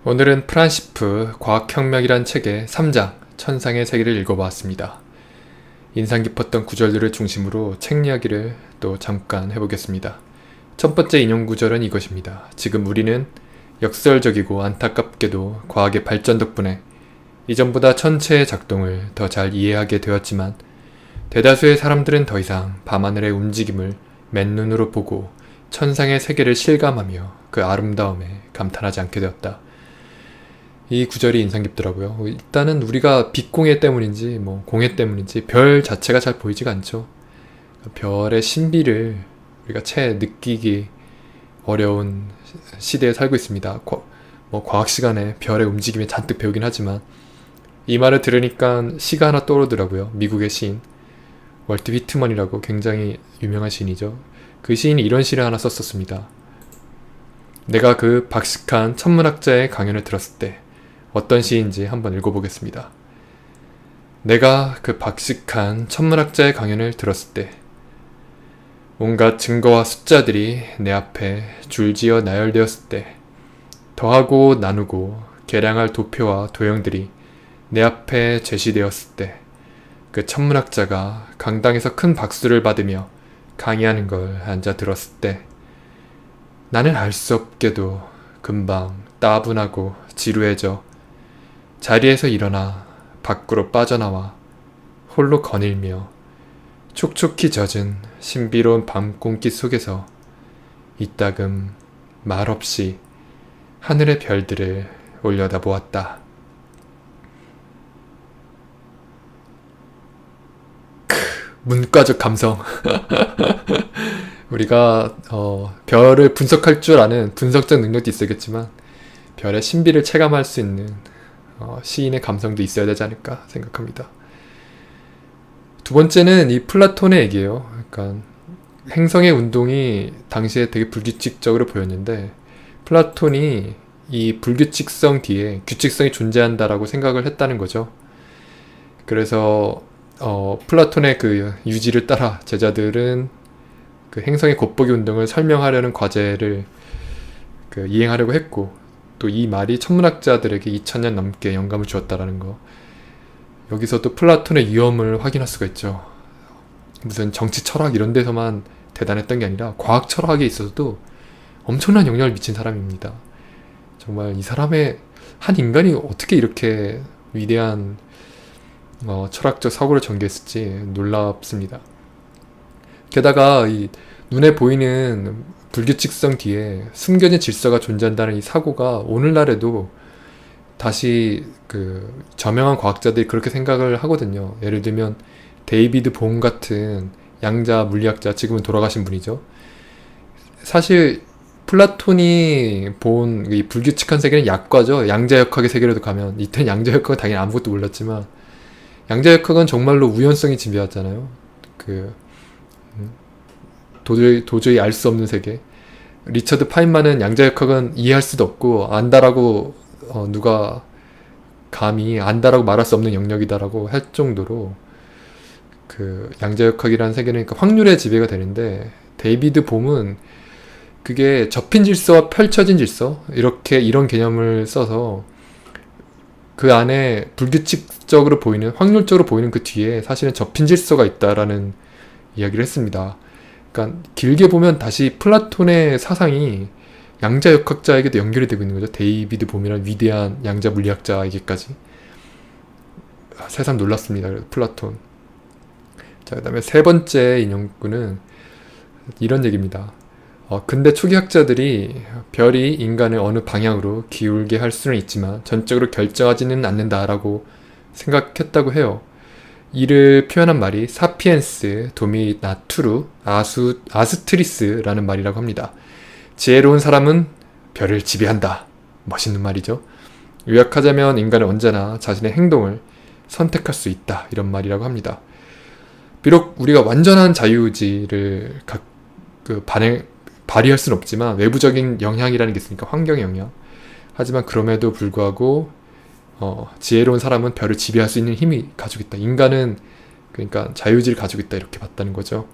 오늘은 프란시프 과학혁명이란 책의 3장 천상의 세계를 읽어보았습니다. 인상 깊었던 구절들을 중심으로 책 이야기를 또 잠깐 해보겠습니다. 첫 번째 인용 구절은 이것입니다. 지금 우리는 역설적이고 안타깝게도 과학의 발전 덕분에 이전보다 천체의 작동을 더 잘 이해하게 되었지만 대다수의 사람들은 더 이상 밤하늘의 움직임을 맨눈으로 보고 천상의 세계를 실감하며 그 아름다움에 감탄하지 않게 되었다. 이 구절이 인상 깊더라고요. 일단은 우리가 빛공해 때문인지 공해 때문인지 별 자체가 잘 보이지가 않죠. 별의 신비를 우리가 채 느끼기 어려운 시대에 살고 있습니다. 과학 시간에 별의 움직임에 잔뜩 배우긴 하지만 이 말을 들으니까 시가 하나 떠오르더라고요. 미국의 시인 월트 휘트먼이라고 굉장히 유명한 시인이죠. 그 시인이 이런 시를 하나 썼었습니다. 내가 그 박식한 천문학자의 강연을 들었을 때 어떤 시인지 한번 읽어보겠습니다. 내가 그 박식한 천문학자의 강연을 들었을 때 온갖 증거와 숫자들이 내 앞에 줄지어 나열되었을 때 더하고 나누고 계량할 도표와 도형들이 내 앞에 제시되었을 때 그 천문학자가 강당에서 큰 박수를 받으며 강의하는 걸 앉아 들었을 때 나는 알 수 없게도 금방 따분하고 지루해져 자리에서 일어나 밖으로 빠져나와 홀로 거닐며 촉촉히 젖은 신비로운 밤 공기 속에서 이따금 말없이 하늘의 별들을 올려다보았다. 문과적 감성. 우리가 별을 분석할 줄 아는 분석적 능력도 있어야겠지만 별의 신비를 체감할 수 있는 시인의 감성도 있어야 되지 않을까 생각합니다. 두 번째는 이 플라톤의 얘기예요. 그러니까 행성의 운동이 당시에 되게 불규칙적으로 보였는데 플라톤이 이 불규칙성 뒤에 규칙성이 존재한다라고 생각을 했다는 거죠. 그래서 플라톤의 그 유지를 따라 제자들은 그 행성의 곱보기 운동을 설명하려는 과제를 이행하려고 했고 또 이 말이 천문학자들에게 2000년 넘게 영감을 주었다라는 거. 여기서도 플라톤의 위엄을 확인할 수가 있죠. 무슨 정치 철학 이런 데서만 대단했던 게 아니라 과학 철학에 있어서도 엄청난 영향을 미친 사람입니다. 정말 이 사람의 한 인간이 어떻게 이렇게 위대한 철학적 사고를 전개했을지 놀랍습니다. 게다가 이 눈에 보이는 불규칙성 뒤에 숨겨진 질서가 존재한다는 이 사고가 오늘날에도 다시 저명한 과학자들이 그렇게 생각을 하거든요. 예를 들면 데이비드 봄 같은 양자 물리학자, 지금은 돌아가신 분이죠. 사실 플라톤이 본 이 불규칙한 세계는 약과죠. 양자역학의 세계로도 가면 이때는 양자역학은 당연히 아무것도 몰랐지만 양자역학은 정말로 우연성이 지배하잖아요. 도저히 알 수 없는 세계. 리처드 파인만은 양자역학은 이해할 수도 없고 안다라고 누가 감히 안다라고 말할 수 없는 영역이다라고 할 정도로 양자역학이라는 세계는 확률의 지배가 되는데 데이비드 봄은 그게 접힌 질서와 펼쳐진 질서 이런 개념을 써서 그 안에 불규칙적으로 보이는 확률적으로 보이는 그 뒤에 사실은 접힌 질서가 있다라는 이야기를 했습니다. 그러니까 길게 보면 다시 플라톤의 사상이 양자역학자에게도 연결이 되고 있는 거죠. 데이비드 봄이라는 위대한 양자 물리학자에게까지. 새삼 놀랐습니다. 플라톤. 자, 그 다음에 세 번째 인용구는 이런 얘기입니다. 근대 초기 학자들이 별이 인간을 어느 방향으로 기울게 할 수는 있지만 전적으로 결정하지는 않는다라고 생각했다고 해요. 이를 표현한 말이 사피엔스 도미나투루 아스트리스라는 말이라고 합니다. 지혜로운 사람은 별을 지배한다. 멋있는 말이죠. 요약하자면 인간은 언제나 자신의 행동을 선택할 수 있다. 이런 말이라고 합니다. 비록 우리가 완전한 자유의지를 발휘할 수는 없지만 외부적인 영향이라는 게 있으니까 환경의 영향. 하지만 그럼에도 불구하고 지혜로운 사람은 별을 지배할 수 있는 힘이 가지고 있다. 인간은 그러니까 자유의지를 가지고 있다. 이렇게 봤다는 거죠.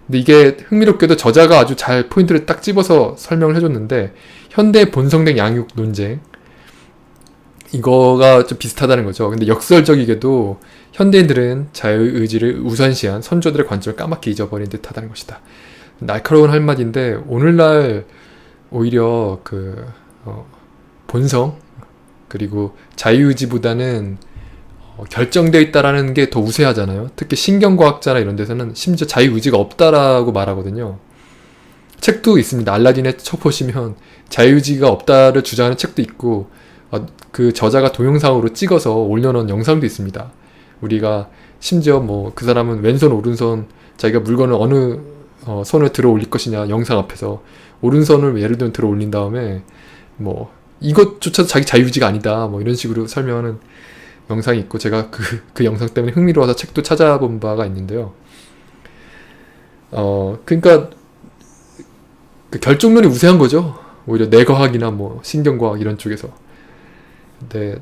근데 이게 흥미롭게도 저자가 아주 잘 포인트를 딱 집어서 설명을 해줬는데 현대 본성된 양육 논쟁 이거가 좀 비슷하다는 거죠. 근데 역설적이게도 현대인들은 자유의지를 우선시한 선조들의 관점을 까맣게 잊어버린 듯하다는 것이다. 날카로운 한마디인데 오늘날 오히려 본성 그리고 자유의지보다는 결정되어 있다라는 게 더 우세하잖아요. 특히 신경과학자나 이런 데서는 심지어 자유의지가 없다라고 말하거든요. 책도 있습니다. 알라딘에 쳐보시면 자유의지가 없다를 주장하는 책도 있고 그 저자가 동영상으로 찍어서 올려놓은 영상도 있습니다. 우리가 심지어 뭐 그 사람은 왼손 오른손 자기가 물건을 어느 손을 들어 올릴 것이냐 영상 앞에서 오른손을 예를 들면 들어 올린 다음에 뭐 이것조차도 자기 자유의지가 아니다 뭐 이런 식으로 설명하는 영상이 있고 제가 그 영상 때문에 흥미로워서 책도 찾아본 바가 있는데요. 그러니까 그 결정론이 우세한 거죠. 오히려 뇌과학이나 뭐 신경과학 이런 쪽에서. 근데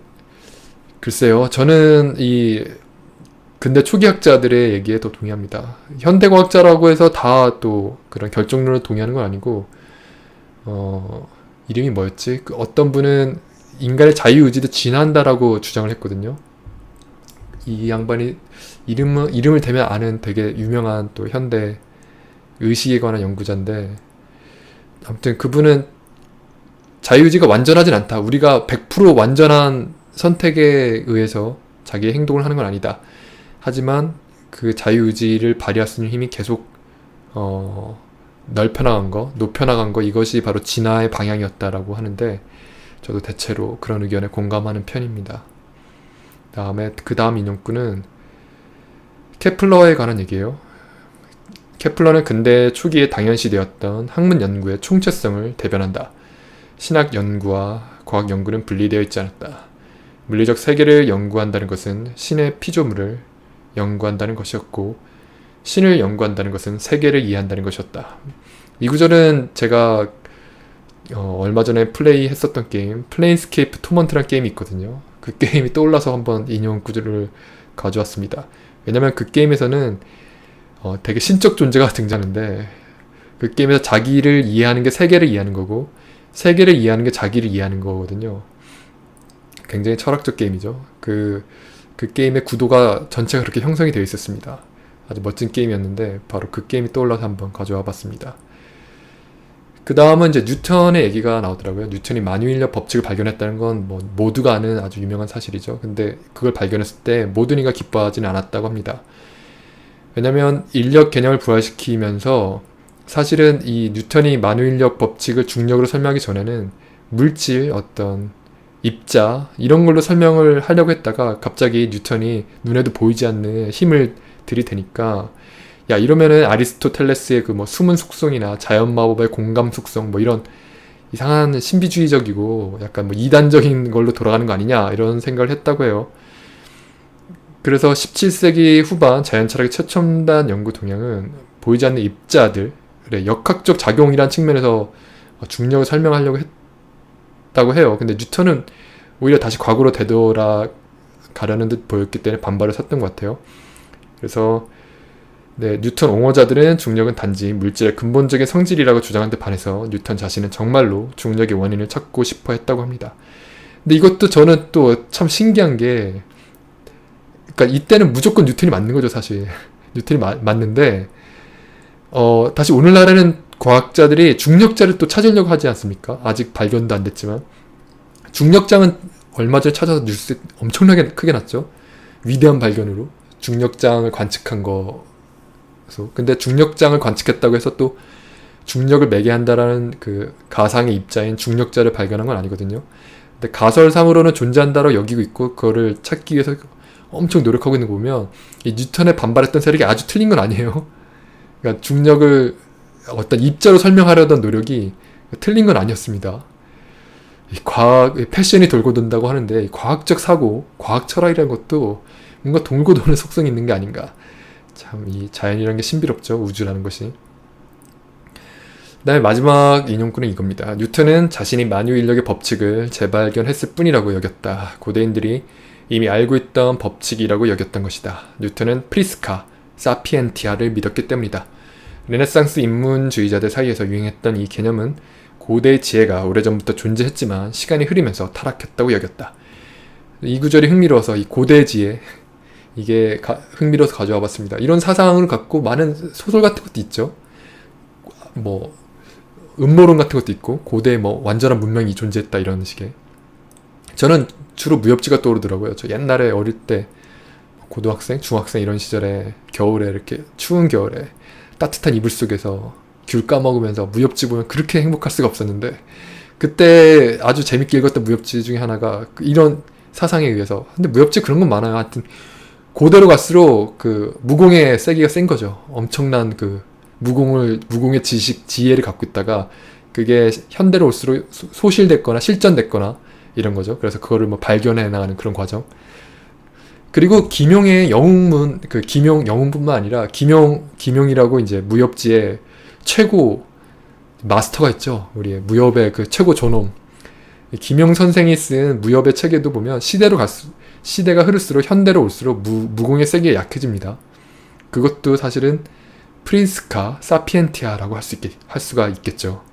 글쎄요. 저는 이 근대 초기학자들의 얘기에 더 동의합니다. 현대과학자라고 해서 다 또 그런 결정론을 동의하는 건 아니고 이름이 뭐였지? 어떤 분은 인간의 자유의지도 진화한다라고 주장을 했거든요. 이 양반이 이름을 대면 아는 되게 유명한 또 현대 의식에 관한 연구자인데 아무튼 그분은 자유의지가 완전하진 않다. 우리가 100% 완전한 선택에 의해서 자기의 행동을 하는 건 아니다. 하지만 그 자유의지를 발휘할 수 있는 힘이 계속 넓혀나간 거, 높여나간 거 이것이 바로 진화의 방향이었다라고 하는데 저도 대체로 그런 의견에 공감하는 편입니다. 그 다음 인용구는 케플러에 관한 얘기예요. 케플러는 근대 초기에 당연시되었던 학문 연구의 총체성을 대변한다. 신학 연구와 과학 연구는 분리되어 있지 않았다. 물리적 세계를 연구한다는 것은 신의 피조물을 연구한다는 것이었고 신을 연구한다는 것은 세계를 이해한다는 것이었다. 이 구절은 제가 얼마 전에 플레이했었던 게임 플레인스케이프 토먼트라는 게임이 있거든요. 그 게임이 떠올라서 한번 인용 구절을 가져왔습니다. 왜냐면 그 게임에서는 되게 신적 존재가 등장하는데 그 게임에서 자기를 이해하는 게 세계를 이해하는 거고 세계를 이해하는 게 자기를 이해하는 거거든요. 굉장히 철학적 게임이죠. 그 게임의 구도가 전체가 그렇게 형성이 되어 있었습니다. 아주 멋진 게임이었는데 바로 그 게임이 떠올라서 한번 가져와 봤습니다. 그 다음은 이제 뉴턴의 얘기가 나오더라고요. 뉴턴이 만유인력 법칙을 발견했다는 건 뭐 모두가 아는 아주 유명한 사실이죠. 근데 그걸 발견했을 때 모든 이가 기뻐하지는 않았다고 합니다. 왜냐면 인력 개념을 부활시키면서 사실은 이 뉴턴이 만유인력 법칙을 중력으로 설명하기 전에는 물질, 어떤 입자 이런 걸로 설명을 하려고 했다가 갑자기 뉴턴이 눈에도 보이지 않는 힘을 들이대니까 야 이러면은 아리스토텔레스의 그 뭐 숨은 속성이나 자연마법의 공감 속성 뭐 이런 이상한 신비주의적이고 약간 뭐 이단적인 걸로 돌아가는 거 아니냐 이런 생각을 했다고 해요. 그래서 17세기 후반 자연철학의 최첨단 연구 동향은 보이지 않는 입자들의 역학적 작용이란 측면에서 중력을 설명하려고 했다고 해요. 근데 뉴턴은 오히려 다시 과거로 되돌아가려는 듯 보였기 때문에 반발을 샀던 것 같아요. 그래서 뉴턴 옹호자들은 중력은 단지 물질의 근본적인 성질이라고 주장한 데 반해서 뉴턴 자신은 정말로 중력의 원인을 찾고 싶어 했다고 합니다. 근데 이것도 저는 또 참 신기한 게 그러니까 이때는 무조건 뉴턴이 맞는 거죠, 사실. 뉴턴이 맞는데 다시 오늘날에는 과학자들이 중력자를 또 찾으려고 하지 않습니까? 아직 발견도 안 됐지만 중력장은 얼마 전에 찾아서 뉴스 엄청나게 크게 났죠. 위대한 발견으로 중력장을 관측한 거. 근데 중력장을 관측했다고 해서 또 중력을 매개 한다라는 그 가상의 입자인 중력자를 발견한 건 아니거든요. 근데 가설상으로는 존재한다고 여기고 있고 그거를 찾기 위해서 엄청 노력하고 있는 거 보면 이 뉴턴에 반발했던 세력이 아주 틀린 건 아니에요. 그러니까 중력을 어떤 입자로 설명하려던 노력이 틀린 건 아니었습니다. 이 패션이 돌고 돈다고 하는데 이 과학적 사고, 과학 철학이라는 것도 뭔가 돌고 도는 속성이 있는 게 아닌가. 참 이 자연이라는 게 신비롭죠. 우주라는 것이. 그다음에 마지막 인용구는 이겁니다. 뉴턴은 자신이 만유인력의 법칙을 재발견했을 뿐이라고 여겼다. 고대인들이 이미 알고 있던 법칙이라고 여겼던 것이다. 뉴턴은 프리스카, 사피엔티아를 믿었기 때문이다. 르네상스 인문주의자들 사이에서 유행했던 이 개념은 고대의 지혜가 오래전부터 존재했지만 시간이 흐르면서 타락했다고 여겼다. 이 구절이 흥미로워서 이 고대지에 이게 흥미로워서 가져와 봤습니다. 이런 사상을 갖고 많은 소설 같은 것도 있죠. 뭐 음모론 같은 것도 있고 고대에 뭐 완전한 문명이 존재했다 이런 식의. 저는 주로 무협지가 떠오르더라고요. 저 옛날에 어릴 때 고등학생, 중학생 이런 시절에 겨울에 이렇게 추운 겨울에 따뜻한 이불 속에서 귤 까먹으면서 무협지 보면 그렇게 행복할 수가 없었는데 그때 아주 재밌게 읽었던 무협지 중에 하나가 이런 사상에 의해서. 근데 무협지 그런 건 많아요. 하여튼 고대로 갈수록 그 무공의 세기가 센 거죠. 엄청난 그 무공의 지식, 지혜를 갖고 있다가 그게 현대로 올수록 소실됐거나 실전됐거나 이런 거죠. 그래서 그거를 뭐 발견해 나가는 그런 과정. 그리고 김용의 영웅문, 그 김용 영웅뿐만 아니라 김용이라고 이제 무협지의 최고 마스터가 있죠. 우리 무협의 그 최고 존엄. 김용 선생이 쓴 무협의 책에도 보면 시대가 흐를수록 현대로 올수록 무공의 세계가 약해집니다. 그것도 사실은 프린스카 사피엔티아라고 할 수가 있겠죠.